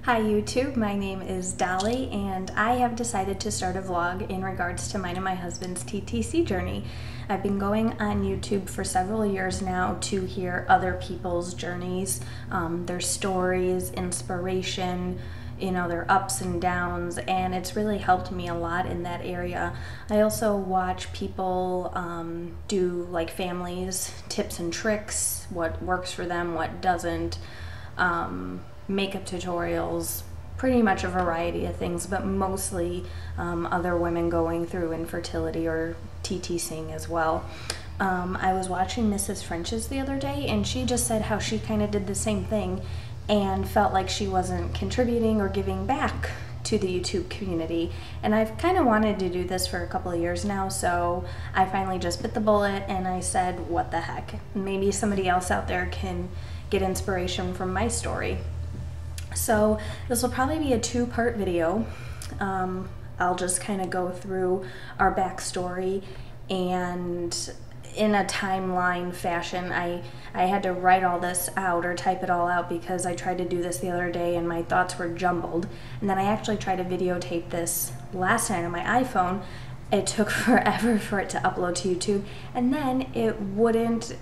Hi YouTube, my name is Dolly and I have decided to start a vlog in regards to mine and my husband's TTC journey. I've been going on YouTube for several years now to hear other people's journeys, their stories, inspiration, their ups and downs, and it's really helped me a lot in that area. I also watch people do like families, tips and tricks, what works for them, what doesn't, makeup tutorials, pretty much a variety of things, but mostly other women going through infertility or TTCing as well. I was watching Mrs. French's the other day and she just said how she kind of did the same thing and felt like she wasn't contributing or giving back to the YouTube community. And I've kind of wanted to do this for a couple of years now, so I finally just bit the bullet and I said, what the heck? Maybe somebody else out there can get inspiration from my story. So this will probably be a two-part video. I'll just kind of go through our backstory, and in a timeline fashion. I had to write all this out or type it all out because I tried to do this the other day and my thoughts were jumbled. And then I actually tried to videotape this last night on my iPhone. It took forever for it to upload to YouTube, and then it wouldn't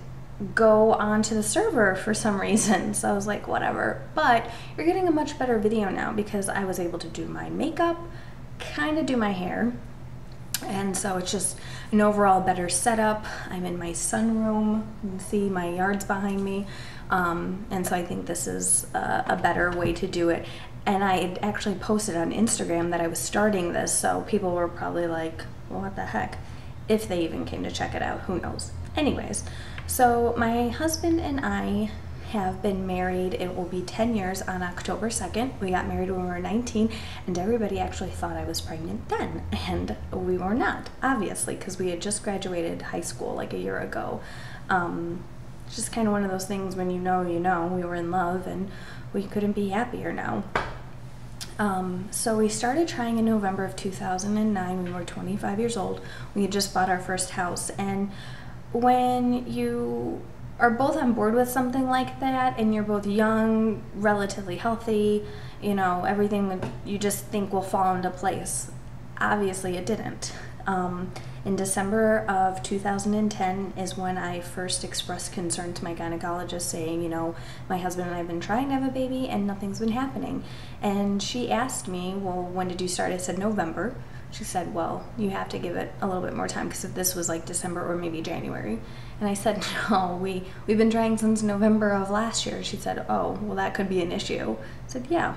go onto the server for some reason. So I was like, whatever. But you're getting a much better video now because I was able to do my makeup, kind of do my hair, and so it's just an overall better setup. I'm in my sunroom. You can see my yard's behind me, and so I think this is a better way to do it. And I had actually posted on Instagram that I was starting this, so people were probably like, well, what the heck? If they even came to check it out, who knows? Anyways, so my husband and I have been married. It will be 10 years on October 2nd. We got married when we were 19, and everybody actually thought I was pregnant then, and we were not, obviously, because we had just graduated high school like a year ago. It's just kind of one of those things when you know, we were in love, and we couldn't be happier now. So we started trying in November of 2009. We were 25 years old. We had just bought our first house, and when you are both on board with something like that and you're both young, relatively healthy, everything that you just think will fall into place. Obviously it didn't. In December of 2010 is when I first expressed concern to my gynecologist, saying, my husband and I have been trying to have a baby and nothing's been happening. And she asked me, well, when did you start? I said November. She said, well, you have to give it a little bit more time, because if this was like December or maybe January. And I said, no, we've been trying since November of last year. She said, oh, well, that could be an issue. I said, yeah.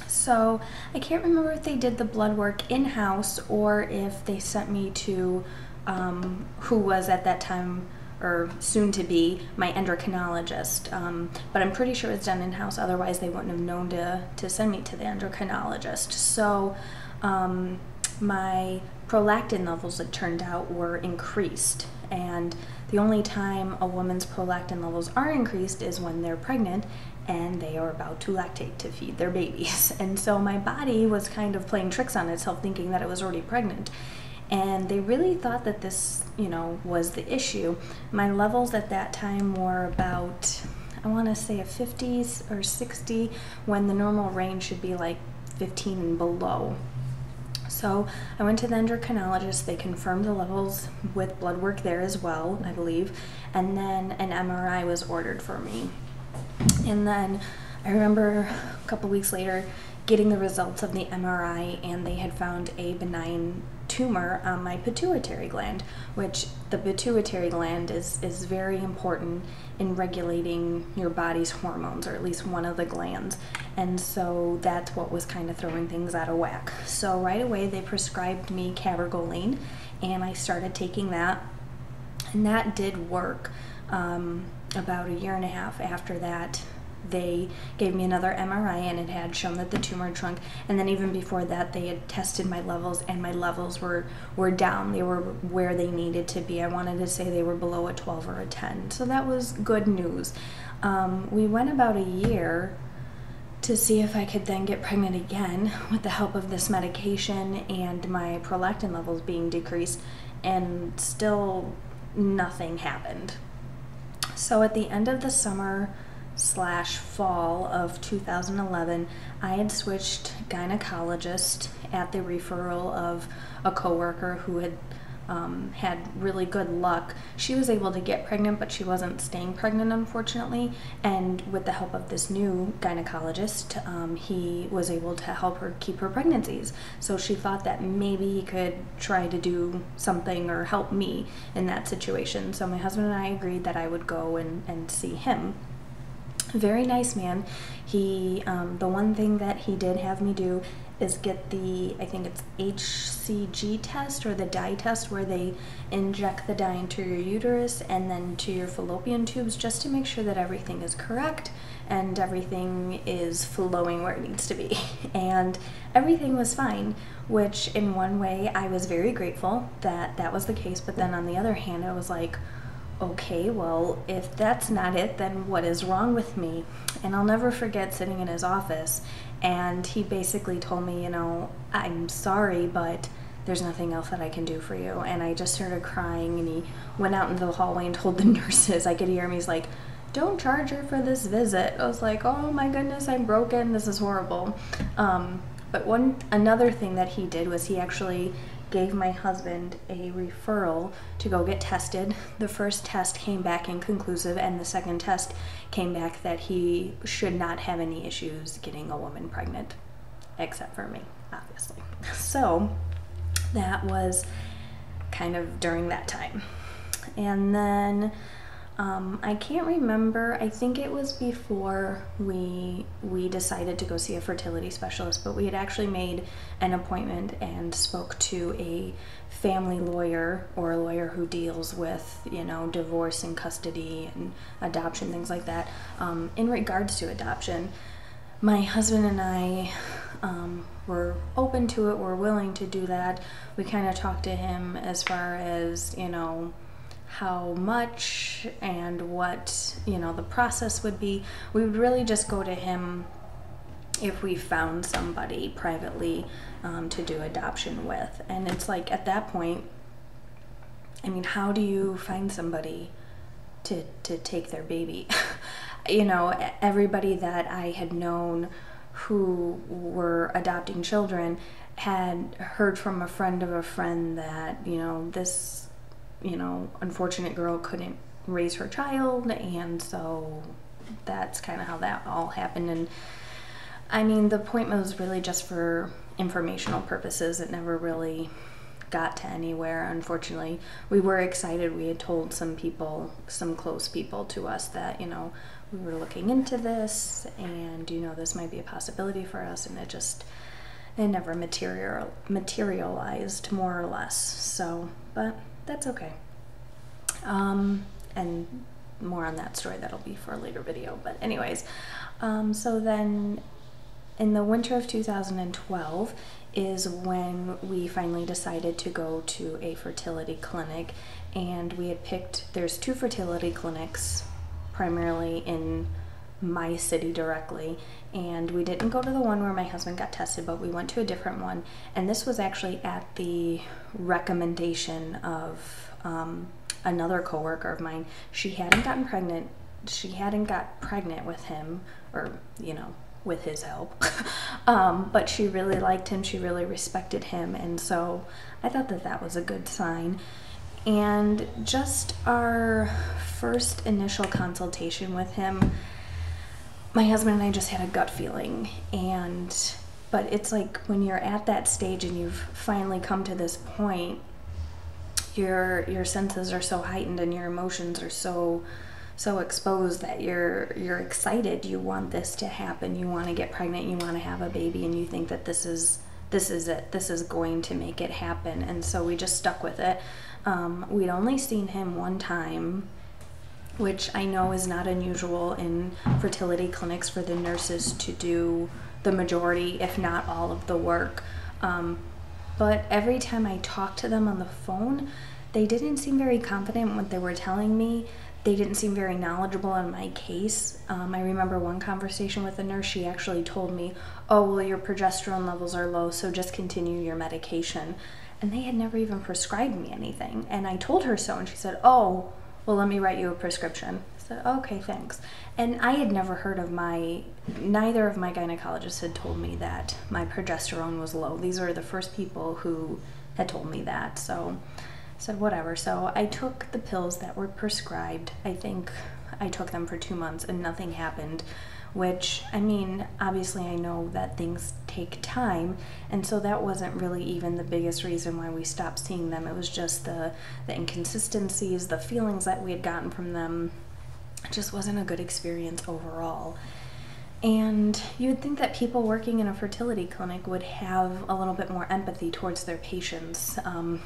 So I can't remember if they did the blood work in-house or if they sent me to who was at that time, or soon to be, my endocrinologist. But I'm pretty sure it's done in-house, otherwise they wouldn't have known to send me to the endocrinologist. So my prolactin levels, it turned out, were increased, and the only time a woman's prolactin levels are increased is when they're pregnant and they are about to lactate to feed their babies. And so my body was kind of playing tricks on itself, thinking that it was already pregnant, and they really thought that this was the issue. My levels at that time were about, I want to say, a 50s or 60, when the normal range should be like 15 and below. So I went to the endocrinologist. They confirmed the levels with blood work there as well, I believe, and then an MRI was ordered for me. And then I remember a couple weeks later getting the results of the MRI, and they had found a benign tumor on my pituitary gland, which the pituitary gland is very important in regulating your body's hormones, or at least one of the glands. And so that's what was kind of throwing things out of whack. So right away they prescribed me cabergoline, and I started taking that, and that did work. About a year and a half after that, they gave me another MRI, and it had shown that the tumor had shrunk. And then even before that, they had tested my levels, and my levels were down. They were where they needed to be. I wanted to say they were below a 12 or a 10. So that was good news. We went about a year to see if I could then get pregnant again with the help of this medication and my prolactin levels being decreased, and still nothing happened. So at the end of the summer slash fall of 2011, I had switched gynecologist at the referral of a coworker who had had really good luck. She was able to get pregnant, but she wasn't staying pregnant, unfortunately. And with the help of this new gynecologist, he was able to help her keep her pregnancies. So she thought that maybe he could try to do something or help me in that situation. So my husband and I agreed that I would go and see him. Very nice man. He, the one thing that he did have me do is get the, I think it's HCG test or the dye test, where they inject the dye into your uterus and then to your fallopian tubes, just to make sure that everything is correct and everything is flowing where it needs to be. And everything was fine, which in one way I was very grateful that that was the case, but then on the other hand I was like, okay, well, if that's not it, then what is wrong with me? And I'll never forget sitting in his office, and he basically told me, you know, I'm sorry, but there's nothing else that I can do for you. And I just started crying, and he went out into the hallway and told the nurses. I could hear him, he's like, don't charge her for this visit. I was like, oh my goodness, I'm broken, this is horrible. But another thing that he did was he actually gave my husband a referral to go get tested. The first test came back inconclusive, and the second test came back that he should not have any issues getting a woman pregnant, except for me, obviously. So that was kind of during that time. And then I can't remember, I think it was before we decided to go see a fertility specialist, but we had actually made an appointment and spoke to a family lawyer, or a lawyer who deals with, you know, divorce and custody and adoption, things like that. In regards to adoption, my husband and I were open to it, we're willing to do that. We kind of talked to him as far as, you know, how much and what, you know, the process would be. We would really just go to him if we found somebody privately to do adoption with. And it's like, at that point, I mean, how do you find somebody to take their baby? You know, everybody that I had known who were adopting children had heard from a friend of a friend that, you know, this, you know, unfortunate girl couldn't raise her child, and so that's kind of how that all happened. And I mean, the appointment was really just for informational purposes. It never really got to anywhere, unfortunately. We were excited. We had told some people, some close people to us, that, you know, we were looking into this, and, you know, this might be a possibility for us, and it never materialized, more or less. So, but that's okay. And more on that story, that'll be for a later video. But anyways, so then in the winter of 2012 is when we finally decided to go to a fertility clinic, and we had picked, there's 2 fertility clinics primarily in my city directly, and we didn't go to the one where my husband got tested, but we went to a different one. And this was actually at the recommendation of another coworker of mine. She hadn't gotten pregnant. She hadn't got pregnant with him, or, you know, with his help. But she really liked him. She really respected him. And so I thought that that was a good sign. And just our first initial consultation with him, my husband and I just had a gut feeling. But it's like when you're at that stage and you've finally come to this point, your senses are so heightened and your emotions are so exposed that you're excited. You want this to happen. You want to get pregnant. You want to have a baby, and you think that this is it. This is going to make it happen. And so we just stuck with it. We'd only seen him one time, which I know is not unusual in fertility clinics for the nurses to do the majority, if not all, of the work. But every time I talked to them on the phone, they didn't seem very confident in what they were telling me. They didn't seem very knowledgeable on my case. I remember one conversation with a nurse, she actually told me, oh, well, your progesterone levels are low, so just continue your medication. And they had never even prescribed me anything. And I told her so, and she said, oh, well, let me write you a prescription. I said, okay, thanks. And I had never heard of neither of my gynecologists had told me that my progesterone was low. These were the first people who had told me that. So I said, whatever. So I took the pills that were prescribed. I think I took them for 2 months and nothing happened, which, I mean, obviously I know that things take time, and so that wasn't really even the biggest reason why we stopped seeing them. It was just the inconsistencies, the feelings that we had gotten from them. It just wasn't a good experience overall. And you would think that people working in a fertility clinic would have a little bit more empathy towards their patients.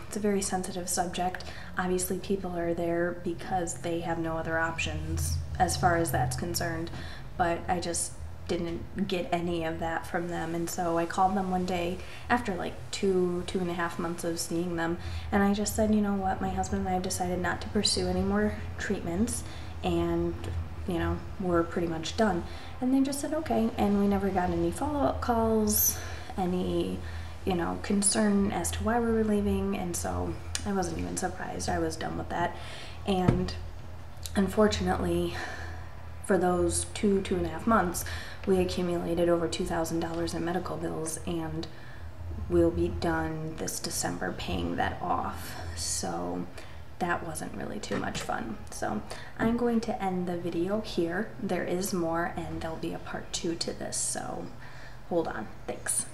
It's a very sensitive subject. Obviously, people are there because they have no other options as far as that's concerned, but I just didn't get any of that from them. And so I called them one day after like 2.5 months of seeing them, and I just said, you know what, my husband and I have decided not to pursue any more treatments, and you know, we're pretty much done. And they just said, okay. And we never got any follow-up calls, any, you know, concern as to why we were leaving. And so I wasn't even surprised. I was done with that. And unfortunately, for those 2.5 months, we accumulated over $2,000 in medical bills, and we'll be done this December paying that off. So that wasn't really too much fun. So I'm going to end the video here. There is more, and there'll be a part 2 to this, so hold on. Thanks.